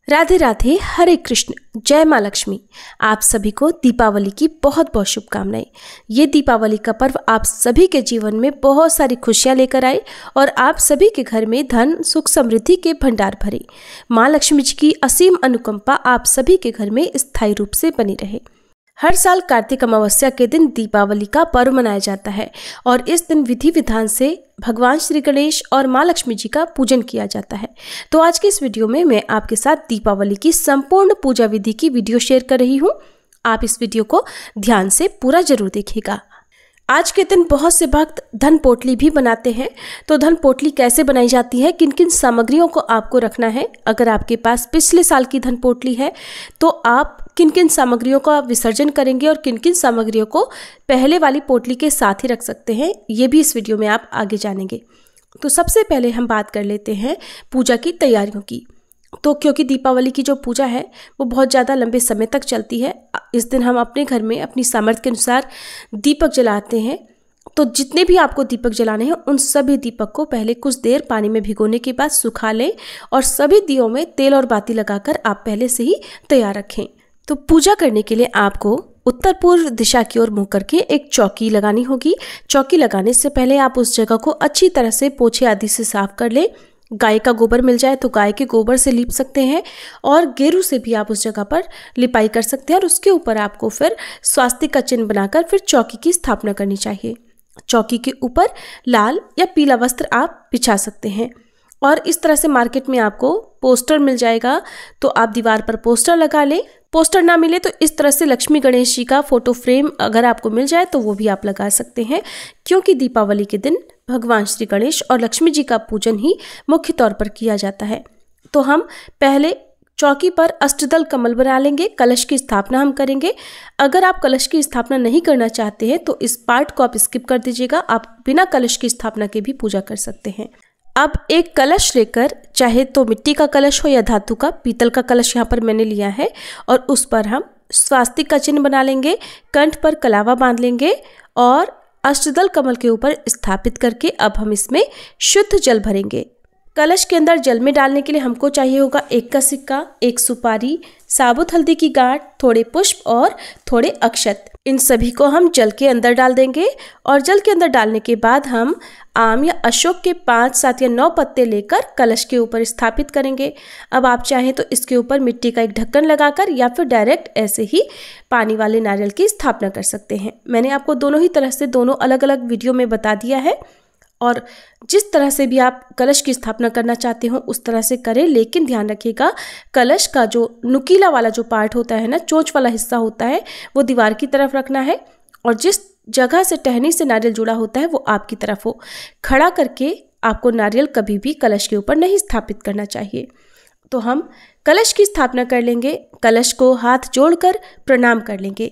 राधे राधे, हरे कृष्ण, जय माँ लक्ष्मी। आप सभी को दीपावली की बहुत बहुत शुभकामनाएं। ये दीपावली का पर्व आप सभी के जीवन में बहुत सारी खुशियां लेकर आए और आप सभी के घर में धन सुख समृद्धि के भंडार भरे। माँ लक्ष्मी जी की असीम अनुकंपा आप सभी के घर में स्थायी रूप से बनी रहे। हर साल कार्तिक अमावस्या के दिन दीपावली का पर्व मनाया जाता है और इस दिन विधि विधान से भगवान श्री गणेश और माँ लक्ष्मी जी का पूजन किया जाता है। तो आज के इस वीडियो में मैं आपके साथ दीपावली की संपूर्ण पूजा विधि की वीडियो शेयर कर रही हूँ। आप इस वीडियो को ध्यान से पूरा जरूर देखिएगा। आज के दिन बहुत से भक्त धन पोटली भी बनाते हैं। तो धन पोटली कैसे बनाई जाती है, किन किन सामग्रियों को आपको रखना है, अगर आपके पास पिछले साल की धन पोटली है तो आप किन किन सामग्रियों का विसर्जन करेंगे और किन किन सामग्रियों को पहले वाली पोटली के साथ ही रख सकते हैं, ये भी इस वीडियो में आप आगे जानेंगे। तो सबसे पहले हम बात कर लेते हैं पूजा की तैयारियों की। तो क्योंकि दीपावली की जो पूजा है वो बहुत ज़्यादा लंबे समय तक चलती है, इस दिन हम अपने घर में अपनी सामर्थ्य के अनुसार दीपक जलाते हैं। तो जितने भी आपको दीपक जलाने हैं उन सभी दीपक को पहले कुछ देर पानी में भिगोने के बाद सुखा लें और सभी दियों में तेल और बाती लगाकर आप पहले से ही तैयार रखें। तो पूजा करने के लिए आपको उत्तर पूर्व दिशा की ओर मुँह करके एक चौकी लगानी होगी। चौकी लगाने से पहले आप उस जगह को अच्छी तरह से पोछे आदि से साफ कर लें। गाय का गोबर मिल जाए तो गाय के गोबर से लीप सकते हैं और गेरू से भी आप उस जगह पर लिपाई कर सकते हैं और उसके ऊपर आपको फिर स्वास्तिक का चिन्ह बनाकर फिर चौकी की स्थापना करनी चाहिए। चौकी के ऊपर लाल या पीला वस्त्र आप बिछा सकते हैं और इस तरह से मार्केट में आपको पोस्टर मिल जाएगा, तो आप दीवार पर पोस्टर लगा लें। पोस्टर ना मिले तो इस तरह से लक्ष्मी गणेश जी का फोटो फ्रेम अगर आपको मिल जाए तो वो भी आप लगा सकते हैं, क्योंकि दीपावली के दिन भगवान श्री गणेश और लक्ष्मी जी का पूजन ही मुख्य तौर पर किया जाता है। तो हम पहले चौकी पर अष्टदल कमल बना लेंगे, कलश की स्थापना हम करेंगे। अगर आप कलश की स्थापना नहीं करना चाहते हैं तो इस पार्ट को आप स्किप कर दीजिएगा, आप बिना कलश की स्थापना के भी पूजा कर सकते हैं। अब एक कलश लेकर, चाहे तो मिट्टी का कलश हो या धातु का, पीतल का कलश यहाँ पर मैंने लिया है और उस पर हम स्वास्तिक का चिन्ह बना लेंगे, कंठ पर कलावा बांध लेंगे और अष्टदल कमल के ऊपर स्थापित करके अब हम इसमें शुद्ध जल भरेंगे। कलश के अंदर जल में डालने के लिए हमको चाहिए होगा 1 का सिक्का, 1 सुपारी, साबुत हल्दी की गांठ, थोड़े पुष्प और थोड़े अक्षत। इन सभी को हम जल के अंदर डाल देंगे और जल के अंदर डालने के बाद हम आम या अशोक के 5, 7 या 9 पत्ते लेकर कलश के ऊपर स्थापित करेंगे। अब आप चाहें तो इसके ऊपर मिट्टी का एक ढक्कन लगाकर या फिर डायरेक्ट ऐसे ही पानी वाले नारियल की स्थापना कर सकते हैं। मैंने आपको दोनों ही तरह से दोनों अलग अलग वीडियो में बता दिया है और जिस तरह से भी आप कलश की स्थापना करना चाहते हो उस तरह से करें, लेकिन ध्यान रखिएगा कलश का जो नुकीला वाला जो पार्ट होता है ना, चोंच वाला हिस्सा होता है, वो दीवार की तरफ रखना है और जिस जगह से टहनी से नारियल जुड़ा होता है वो आपकी तरफ हो। खड़ा करके आपको नारियल कभी भी कलश के ऊपर नहीं स्थापित करना चाहिए। तो हम कलश की स्थापना कर लेंगे, कलश को हाथ जोड़कर प्रणाम कर लेंगे।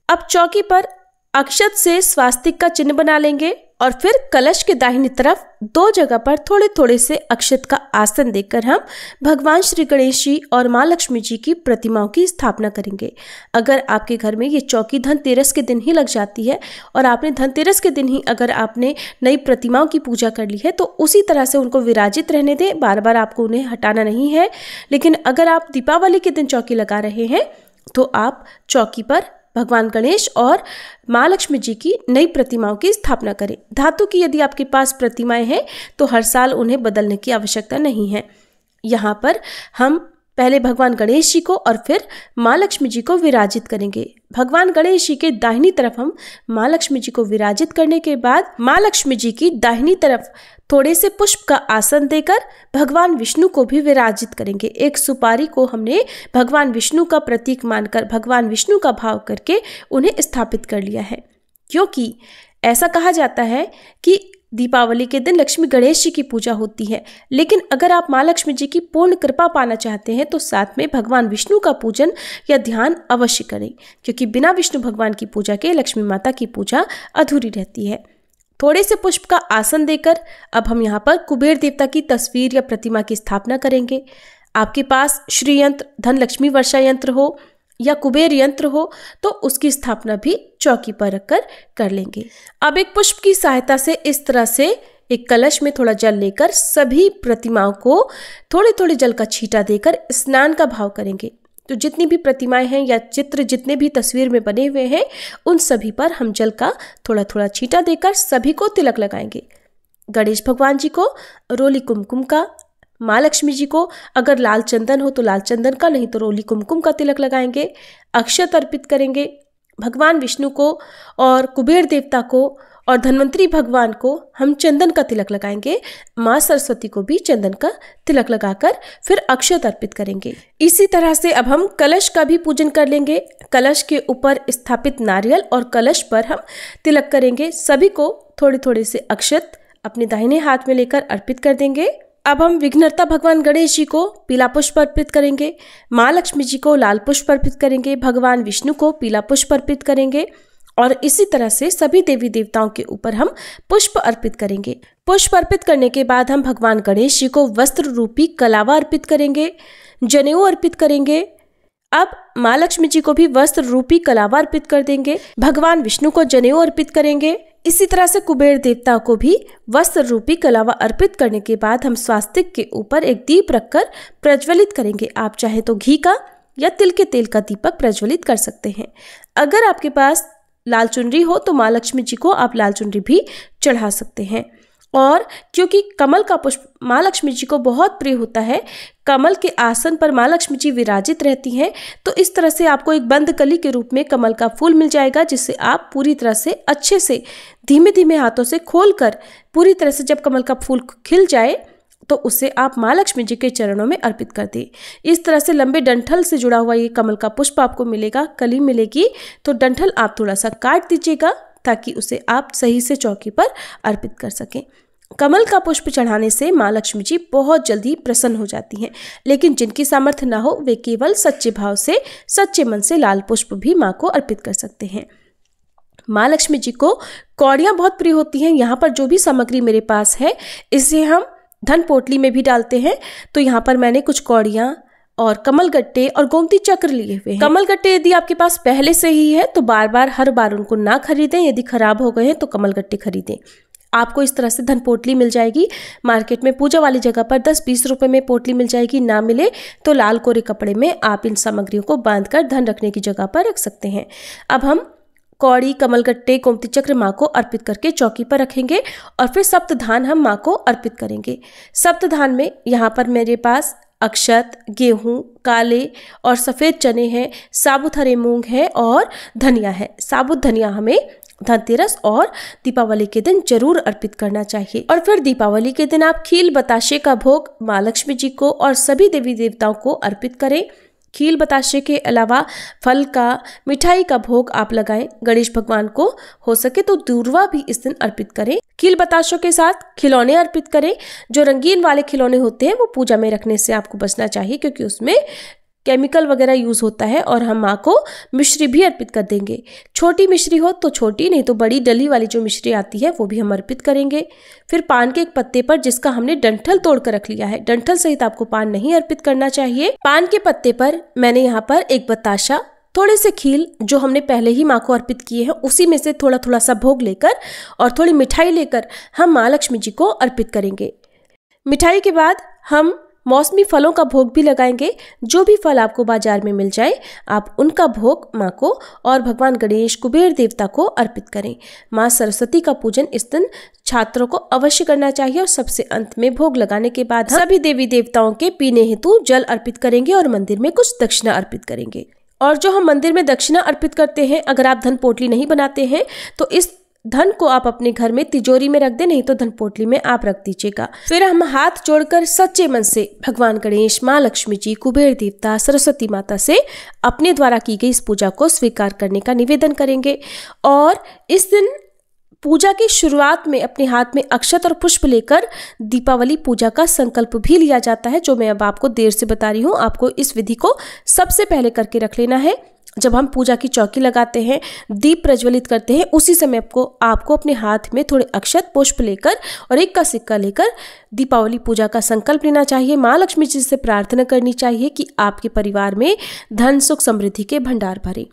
अब चौकी पर अक्षत से स्वास्तिक का चिन्ह बना लेंगे और फिर कलश के दाहिनी तरफ 2 जगह पर थोड़े थोड़े से अक्षत का आसन देकर हम भगवान श्री गणेश जी और माँ लक्ष्मी जी की प्रतिमाओं की स्थापना करेंगे। अगर आपके घर में ये चौकी धनतेरस के दिन ही लग जाती है और आपने धनतेरस के दिन ही अगर आपने नई प्रतिमाओं की पूजा कर ली है तो उसी तरह से उनको विराजित रहने दें, बार बार आपको उन्हें हटाना नहीं है। लेकिन अगर आप दीपावली के दिन चौकी लगा रहे हैं तो आप चौकी पर भगवान गणेश और माँ लक्ष्मी जी की नई प्रतिमाओं की स्थापना करें। धातु की यदि आपके पास प्रतिमाएं हैं तो हर साल उन्हें बदलने की आवश्यकता नहीं है। यहाँ पर हम पहले भगवान गणेश जी को और फिर माँ लक्ष्मी जी को विराजित करेंगे। भगवान गणेश जी के दाहिनी तरफ हम माँ लक्ष्मी जी को विराजित करने के बाद माँ लक्ष्मी जी की दाहिनी तरफ थोड़े से पुष्प का आसन देकर भगवान विष्णु को भी विराजित करेंगे। एक सुपारी को हमने भगवान विष्णु का प्रतीक मानकर, भगवान विष्णु का भाव करके उन्हें स्थापित कर लिया है, क्योंकि ऐसा कहा जाता है कि दीपावली के दिन लक्ष्मी गणेश जी की पूजा होती है। लेकिन अगर आप माँ लक्ष्मी जी की पूर्ण कृपा पाना चाहते हैं तो साथ में भगवान विष्णु का पूजन या ध्यान अवश्य करें, क्योंकि बिना विष्णु भगवान की पूजा के लक्ष्मी माता की पूजा अधूरी रहती है। थोड़े से पुष्प का आसन देकर अब हम यहाँ पर कुबेर देवता की तस्वीर या प्रतिमा की स्थापना करेंगे। आपके पास श्री यंत्र, धन लक्ष्मी वर्षा यंत्र हो या कुबेर यंत्र हो तो उसकी स्थापना भी चौकी पर रखकर कर लेंगे। अब एक पुष्प की सहायता से इस तरह से एक कलश में थोड़ा जल लेकर सभी प्रतिमाओं को थोड़े थोड़े जल का छींटा देकर स्नान का भाव करेंगे। तो जितनी भी प्रतिमाएं हैं या चित्र जितने भी तस्वीर में बने हुए हैं उन सभी पर हम जल का थोड़ा थोड़ा छींटा देकर सभी को तिलक लगाएंगे। गणेश भगवान जी को रोली कुमकुम का, माँ लक्ष्मी जी को अगर लाल चंदन हो तो लाल चंदन का, नहीं तो रोली कुमकुम का तिलक लगाएंगे। अक्षत अर्पित करेंगे। भगवान विष्णु को और कुबेर देवता को और धन्वंतरी भगवान को हम चंदन का तिलक लगाएंगे। माँ सरस्वती को भी चंदन का तिलक लगाकर फिर अक्षत अर्पित करेंगे। इसी तरह से अब हम कलश का भी पूजन कर लेंगे। कलश के ऊपर स्थापित नारियल और कलश पर हम तिलक करेंगे। सभी को थोड़े थोड़े से अक्षत अपने दाहिने हाथ में लेकर अर्पित कर देंगे। अब हम विघ्नहर्ता भगवान गणेश जी को पीला पुष्प अर्पित करेंगे। माँ लक्ष्मी जी को लाल पुष्प अर्पित करेंगे। भगवान विष्णु को पीला पुष्प अर्पित करेंगे और इसी तरह से सभी देवी देवताओं के ऊपर हम पुष्प अर्पित करेंगे। पुष्प अर्पित करने के बाद हम भगवान गणेश जी को वस्त्र रूपी कलावा अर्पित करेंगे, जनेऊ अर्पित करेंगे। अब माँ लक्ष्मी जी को भी वस्त्र रूपी कलावा अर्पित कर देंगे। भगवान विष्णु को जनेऊ अर्पित करेंगे। इसी तरह से कुबेर देवता को भी वस्त्र रूपी कलावा अर्पित करने के बाद हम स्वास्तिक के ऊपर एक दीप रखकर प्रज्वलित करेंगे। आप चाहे तो घी का या तिल के तेल का दीपक प्रज्वलित कर सकते हैं। अगर आपके पास लाल चुनरी हो तो माँ लक्ष्मी जी को आप लाल चुनरी भी चढ़ा सकते हैं। और क्योंकि कमल का पुष्प माँ लक्ष्मी जी को बहुत प्रिय होता है, कमल के आसन पर माँ लक्ष्मी जी विराजित रहती हैं, तो इस तरह से आपको एक बंद कली के रूप में कमल का फूल मिल जाएगा, जिससे आप पूरी तरह से अच्छे से धीमे धीमे हाथों से खोलकर पूरी तरह से जब कमल का फूल खिल जाए तो उसे आप माँ लक्ष्मी जी के चरणों में अर्पित कर दें। इस तरह से लंबे डंठल से जुड़ा हुआ ये कमल का पुष्प आपको मिलेगा, कली मिलेगी, तो डंठल आप थोड़ा सा काट दीजिएगा ताकि उसे आप सही से चौकी पर अर्पित कर सकें। कमल का पुष्प चढ़ाने से माँ लक्ष्मी जी बहुत जल्दी प्रसन्न हो जाती हैं, लेकिन जिनकी सामर्थ्य ना हो वे केवल सच्चे भाव से, सच्चे मन से लाल पुष्प भी माँ को अर्पित कर सकते हैं। माँ लक्ष्मी जी को कौड़ियाँ बहुत प्रिय होती हैं। यहाँ पर जो भी सामग्री मेरे पास है इसे हम धन पोटली में भी डालते हैं। तो यहाँ पर मैंने कुछ कौड़ियाँ और कमल गट्टे और गोमती चक्र लिए हुए हैं। कमल गट्टे यदि आपके पास पहले से ही है तो हर बार उनको ना खरीदें। यदि खराब हो गए हैं तो कमल गट्टे खरीदें। आपको इस तरह से धन पोटली मिल जाएगी। मार्केट में पूजा वाली जगह पर 10-20 रुपए में पोटली मिल जाएगी। ना मिले तो लाल कोरे कपड़े में आप इन सामग्रियों को बांधकर धन रखने की जगह पर रख सकते हैं। अब हम कौड़ी, कमलगट्टे, गोमती चक्र माँ को अर्पित करके चौकी पर रखेंगे और फिर सप्तधान हम माँ को अर्पित करेंगे। सप्तधान में यहाँ पर मेरे पास अक्षत, गेहूं, काले और सफ़ेद चने हैं, साबुत हरे मूंग है और धनिया है। साबुत धनिया हमें धनतेरस और दीपावली के दिन जरूर अर्पित करना चाहिए। और फिर दीपावली के दिन आप खील बताशे का भोग माँ लक्ष्मी जी को और सभी देवी देवताओं को अर्पित करें। खील बताशे के अलावा फल का, मिठाई का भोग आप लगाएं। गणेश भगवान को हो सके तो दूर्वा भी इस दिन अर्पित करें। खील बताशों के साथ खिलौने अर्पित करें। जो रंगीन वाले खिलौने होते हैं वो पूजा में रखने से आपको बचना चाहिए, क्योंकि उसमें केमिकल वगैरह यूज होता है। और हम माँ को मिश्री भी अर्पित कर देंगे। छोटी मिश्री हो तो छोटी, नहीं तो बड़ी डली वाली जो मिश्री आती है वो भी हम अर्पित करेंगे। फिर पान के एक पत्ते पर जिसका हमने डंठल तोड़ कर रख लिया है, डंठल सहित आपको पान नहीं अर्पित करना चाहिए। पान के पत्ते पर मैंने यहाँ पर एक बताशा, थोड़े से खील जो हमने पहले ही माँ को अर्पित किए हैं उसी में से थोड़ा थोड़ा सा भोग लेकर और थोड़ी मिठाई लेकर हम माँ लक्ष्मी जी को अर्पित करेंगे। मिठाई के बाद हम मौसमी फलों का भोग भी लगाएंगे। जो भी फल आपको बाजार में मिल जाए आप उनका भोग माँ को और भगवान गणेश, कुबेर देवता को अर्पित करें। माँ सरस्वती का पूजन इस दिन छात्रों को अवश्य करना चाहिए। और सबसे अंत में भोग लगाने के बाद सभी देवी देवताओं के पीने हेतु जल अर्पित करेंगे और मंदिर में कुछ दक्षिणा अर्पित करेंगे। और जो हम मंदिर में दक्षिणा अर्पित करते हैं, अगर आप धन पोटली नहीं बनाते हैं तो इस धन को आप अपने घर में तिजोरी में रख दें, नहीं तो धन पोटली में आप रख दीजिएगा। फिर हम हाथ जोड़कर सच्चे मन से भगवान गणेश, माँ लक्ष्मी जी, कुबेर देवता, सरस्वती माता से अपने द्वारा की गई इस पूजा को स्वीकार करने का निवेदन करेंगे। और इस दिन पूजा की शुरुआत में अपने हाथ में अक्षत और पुष्प लेकर दीपावली पूजा का संकल्प भी लिया जाता है, जो मैं अब आपको देर से बता रही हूँ। आपको इस विधि को सबसे पहले करके रख लेना है। जब हम पूजा की चौकी लगाते हैं, दीप प्रज्वलित करते हैं, उसी समय आपको अपने हाथ में थोड़े अक्षत, पुष्प लेकर और एक का सिक्का लेकर दीपावली पूजा का संकल्प लेना चाहिए। माँ लक्ष्मी जी से प्रार्थना करनी चाहिए कि आपके परिवार में धन, सुख, समृद्धि के भंडार भरे।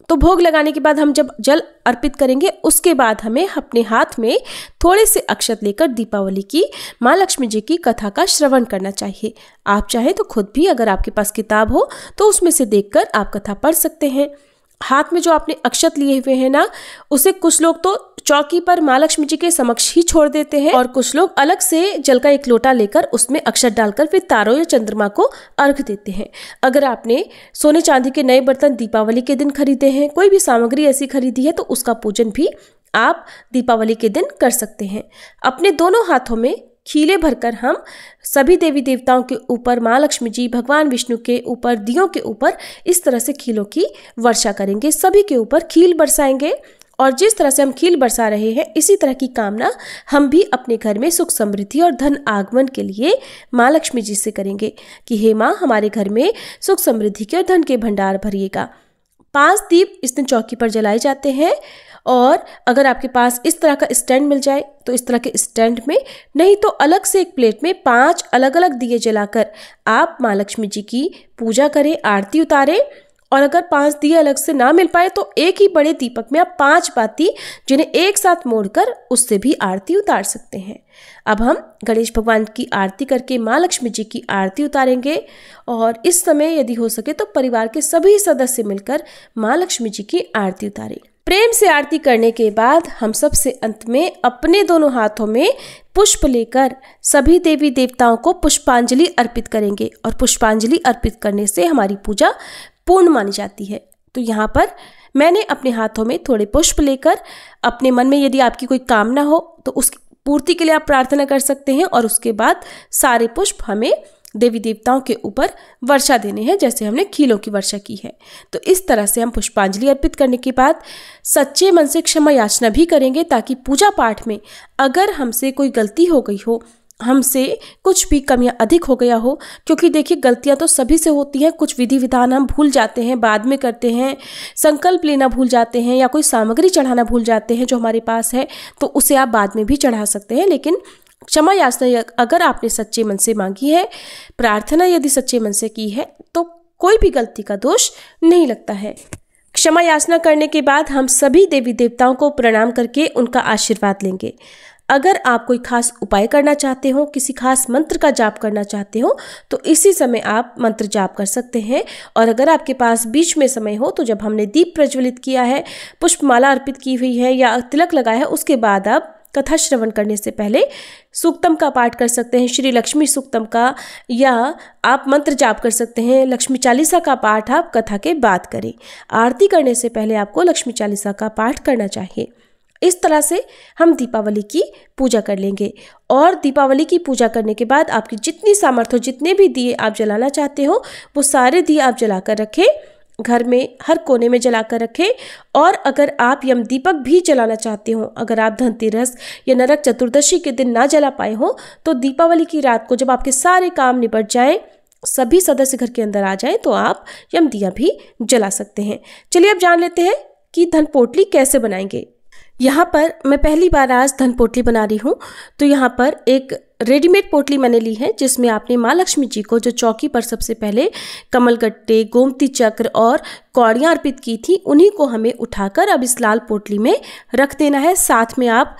तो भोग लगाने के बाद हम जब जल अर्पित करेंगे उसके बाद हमें अपने हाथ में थोड़े से अक्षत लेकर दीपावली की माँ लक्ष्मी जी की कथा का श्रवण करना चाहिए। आप चाहे तो खुद भी, अगर आपके पास किताब हो तो उसमें से देखकर आप कथा पढ़ सकते हैं। हाथ में जो आपने अक्षत लिए हुए हैं ना, उसे कुछ लोग तो चौकी पर माँ लक्ष्मी जी के समक्ष ही छोड़ देते हैं और कुछ लोग अलग से जल का एक लोटा लेकर उसमें अक्षत डालकर फिर तारों या चंद्रमा को अर्घ देते हैं। अगर आपने सोने चांदी के नए बर्तन दीपावली के दिन खरीदे हैं, कोई भी सामग्री ऐसी खरीदी है, तो उसका पूजन भी आप दीपावली के दिन कर सकते हैं। अपने दोनों हाथों में खीले भरकर हम सभी देवी देवताओं के ऊपर, माँ लक्ष्मी जी, भगवान विष्णु के ऊपर, दियों के ऊपर इस तरह से खीलों की वर्षा करेंगे। सभी के ऊपर खील बरसाएंगे और जिस तरह से हम खील बरसा रहे हैं इसी तरह की कामना हम भी अपने घर में सुख समृद्धि और धन आगमन के लिए माँ लक्ष्मी जी से करेंगे कि हे माँ, हमारे घर में सुख समृद्धि के और धन के भंडार भरिएगा। 5 दीप इस दिन चौकी पर जलाए जाते हैं और अगर आपके पास इस तरह का स्टैंड मिल जाए तो इस तरह के स्टैंड में, नहीं तो अलग से एक प्लेट में 5 अलग अलग दिए जलाकर आप माँ लक्ष्मी जी की पूजा करें, आरती उतारें। और अगर 5 दिए अलग से ना मिल पाए तो एक ही बड़े दीपक में आप 5 बाती जिन्हें एक साथ मोड़कर उससे भी आरती उतार सकते हैं। अब हम गणेश भगवान की आरती करके माँ लक्ष्मी जी की आरती उतारेंगे और इस समय यदि हो सके तो परिवार के सभी सदस्य मिलकर माँ लक्ष्मी जी की आरती उतारें। प्रेम से आरती करने के बाद हम सबसे अंत में अपने दोनों हाथों में पुष्प लेकर सभी देवी देवताओं को पुष्पांजलि अर्पित करेंगे और पुष्पांजलि अर्पित करने से हमारी पूजा पूर्ण मानी जाती है। तो यहाँ पर मैंने अपने हाथों में थोड़े पुष्प लेकर अपने मन में यदि आपकी कोई कामना हो तो उसकी पूर्ति के लिए आप प्रार्थना कर सकते हैं और उसके बाद सारे पुष्प हमें देवी देवताओं के ऊपर वर्षा देने हैं, जैसे हमने खीलों की वर्षा की है। तो इस तरह से हम पुष्पांजलि अर्पित करने के बाद सच्चे मन से क्षमा याचना भी करेंगे ताकि पूजा पाठ में अगर हमसे कोई गलती हो गई हो, हमसे कुछ भी कमियां अधिक हो गया हो, क्योंकि देखिए गलतियां तो सभी से होती हैं। कुछ विधि विधान हम भूल जाते हैं, बाद में करते हैं, संकल्प लेना भूल जाते हैं या कोई सामग्री चढ़ाना भूल जाते हैं जो हमारे पास है, तो उसे आप बाद में भी चढ़ा सकते हैं। लेकिन क्षमा याचना अगर आपने सच्चे मन से मांगी है, प्रार्थना यदि सच्चे मन से की है, तो कोई भी गलती का दोष नहीं लगता है। क्षमा याचना करने के बाद हम सभी देवी देवताओं को प्रणाम करके उनका आशीर्वाद लेंगे। अगर आप कोई खास उपाय करना चाहते हो, किसी खास मंत्र का जाप करना चाहते हो, तो इसी समय आप मंत्र जाप कर सकते हैं। और अगर आपके पास बीच में समय हो तो जब हमने दीप प्रज्वलित किया है, पुष्पमाला अर्पित की हुई है या तिलक लगाया है, उसके बाद आप कथा श्रवण करने से पहले सूक्तम का पाठ कर सकते हैं, श्री लक्ष्मी सूक्तम का, या आप मंत्र जाप कर सकते हैं। लक्ष्मी चालीसा का पाठ आप कथा के बाद करें। आरती करने से पहले आपको लक्ष्मी चालीसा का पाठ करना चाहिए। इस तरह से हम दीपावली की पूजा कर लेंगे और दीपावली की पूजा करने के बाद आपकी जितनी सामर्थ्य हो, जितने भी दिए आप जलाना चाहते हो, वो सारे दिए आप जलाकर रखें, घर में हर कोने में जलाकर रखें। और अगर आप यम दीपक भी जलाना चाहते हो, अगर आप धनतेरस या नरक चतुर्दशी के दिन ना जला पाए हो, तो दीपावली की रात को जब आपके सारे काम निपट जाएं, सभी सदस्य घर के अंदर आ जाएं, तो आप यम दिया भी जला सकते हैं। चलिए अब जान लेते हैं कि धन पोटली कैसे बनाएंगे। यहाँ पर मैं पहली बार आज धन पोटली बना रही हूँ। तो यहाँ पर एक रेडीमेड पोटली मैंने ली है जिसमें आपने माँ लक्ष्मी जी को जो चौकी पर सबसे पहले कमलगट्टे, गोमती चक्र और कौड़ियाँ अर्पित की थी, उन्हीं को हमें उठाकर अब इस लाल पोटली में रख देना है। साथ में आप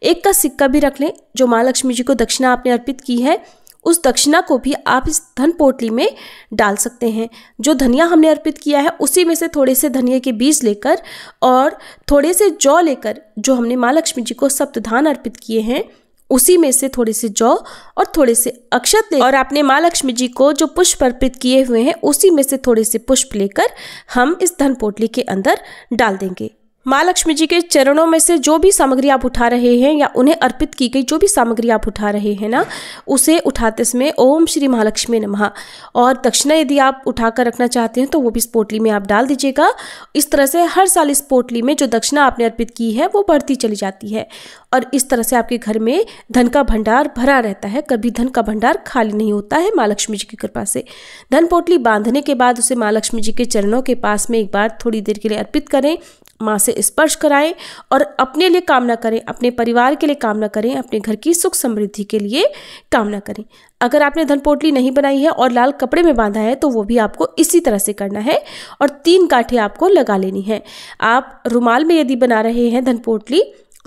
1 का सिक्का भी रख लें। जो माँ लक्ष्मी जी को दक्षिणा आपने अर्पित की है, उस दक्षिणा को भी आप इस धन पोटली में डाल सकते हैं। जो धनिया हमने अर्पित किया है उसी में से थोड़े से धनिया के बीज लेकर और थोड़े से जौ लेकर, जो हमने माँ लक्ष्मी जी को सप्तधान अर्पित किए हैं, उसी में से थोड़े से जौ और थोड़े से अक्षत ले, और आपने माँ लक्ष्मी जी को जो पुष्प अर्पित किए हुए हैं उसी में से थोड़े से पुष्प लेकर हम इस धन पोटली के अंदर डाल देंगे। माँ लक्ष्मी जी के चरणों में से जो भी सामग्री आप उठा रहे हैं या उन्हें अर्पित की गई जो भी सामग्री आप उठा रहे हैं ना, उसे उठाते समय ओम श्री महालक्ष्मी नमः, और दक्षिणा यदि आप उठाकर रखना चाहते हैं तो वो भी इस पोटली में आप डाल दीजिएगा। इस तरह से हर साल इस पोटली में जो दक्षिणा आपने अर्पित की है वो बढ़ती चली जाती है और इस तरह से आपके घर में धन का भंडार भरा रहता है। कभी धन का भंडार खाली नहीं होता है माँ लक्ष्मी जी की कृपा से। धन पोटली बांधने के बाद उसे माँ लक्ष्मी जी के चरणों के पास में एक बार थोड़ी देर के लिए अर्पित करें माँ से स्पर्श कराएं और अपने लिए कामना करें, अपने परिवार के लिए कामना करें, अपने घर की सुख समृद्धि के लिए कामना करें। अगर आपने धन पोटली नहीं बनाई है और लाल कपड़े में बांधा है तो वो भी आपको इसी तरह से करना है और 3 गांठें आपको लगा लेनी है। आप रुमाल में यदि बना रहे हैं धन पोटली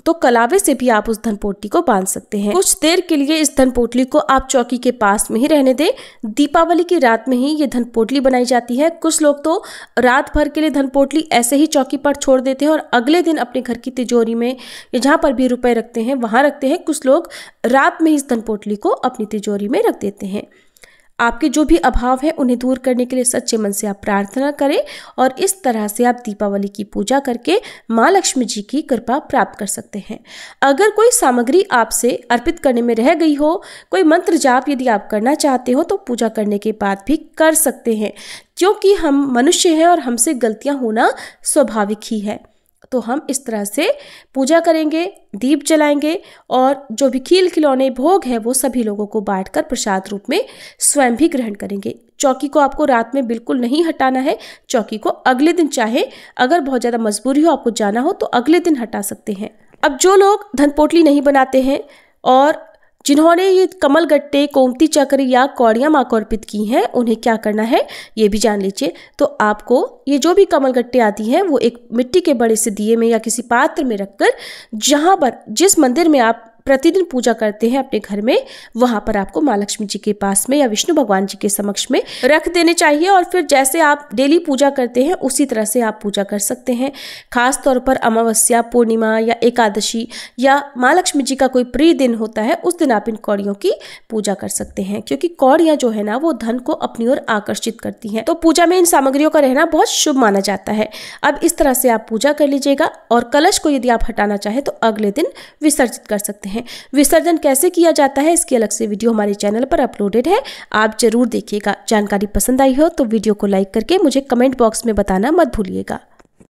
तो कलावे से भी आप उस धन पोटली को बांध सकते हैं। कुछ देर के लिए इस धन पोटली को आप चौकी के पास में ही रहने दें। दीपावली की रात में ही ये धन पोटली बनाई जाती है। कुछ लोग तो रात भर के लिए धन पोटली ऐसे ही चौकी पर छोड़ देते हैं और अगले दिन अपने घर की तिजोरी में या जहाँ पर भी रुपए रखते हैं वहाँ रखते हैं। कुछ लोग रात में ही इस धन पोटली को अपनी तिजोरी में रख देते हैं। आपके जो भी अभाव है उन्हें दूर करने के लिए सच्चे मन से आप प्रार्थना करें और इस तरह से आप दीपावली की पूजा करके माँ लक्ष्मी जी की कृपा प्राप्त कर सकते हैं। अगर कोई सामग्री आपसे अर्पित करने में रह गई हो, कोई मंत्र जाप यदि आप करना चाहते हो तो पूजा करने के बाद भी कर सकते हैं, क्योंकि हम मनुष्य हैं और हमसे गलतियां होना स्वाभाविक ही है। तो हम इस तरह से पूजा करेंगे, दीप जलाएंगे और जो भी खील खिलौने भोग है वो सभी लोगों को बांटकर प्रसाद रूप में स्वयं भी ग्रहण करेंगे। चौकी को आपको रात में बिल्कुल नहीं हटाना है। चौकी को अगले दिन, चाहे अगर बहुत ज़्यादा मजबूरी हो आपको जाना हो तो अगले दिन हटा सकते हैं। अब जो लोग धन पोटली नहीं बनाते हैं और जिन्होंने ये कमल गट्टे, गोमती चक्र या कौड़ियाँ माँ को अर्पित की हैं, उन्हें क्या करना है ये भी जान लीजिए। तो आपको ये जो भी कमल गट्टे आती हैं वो एक मिट्टी के बड़े से दिए में या किसी पात्र में रखकर जहाँ पर जिस मंदिर में आप प्रतिदिन पूजा करते हैं अपने घर में, वहां पर आपको माँ लक्ष्मी जी के पास में या विष्णु भगवान जी के समक्ष में रख देने चाहिए। और फिर जैसे आप डेली पूजा करते हैं उसी तरह से आप पूजा कर सकते हैं। खास तौर पर अमावस्या, पूर्णिमा या एकादशी या माँ लक्ष्मी जी का कोई प्रिय दिन होता है, उस दिन आप इन कौड़ियों की पूजा कर सकते हैं, क्योंकि कौड़ियाँ जो है ना वो धन को अपनी ओर आकर्षित करती हैं। तो पूजा में इन सामग्रियों का रहना बहुत शुभ माना जाता है। अब इस तरह से आप पूजा कर लीजिएगा और कलश को यदि आप हटाना चाहें तो अगले दिन विसर्जित कर सकते हैं। विसर्जन कैसे किया जाता है इसकी अलग से वीडियो हमारे चैनल पर अपलोडेड है, आप जरूर देखिएगा। जानकारी पसंद आई हो तो वीडियो को लाइक करके मुझे कमेंट बॉक्स में बताना मत भूलिएगा।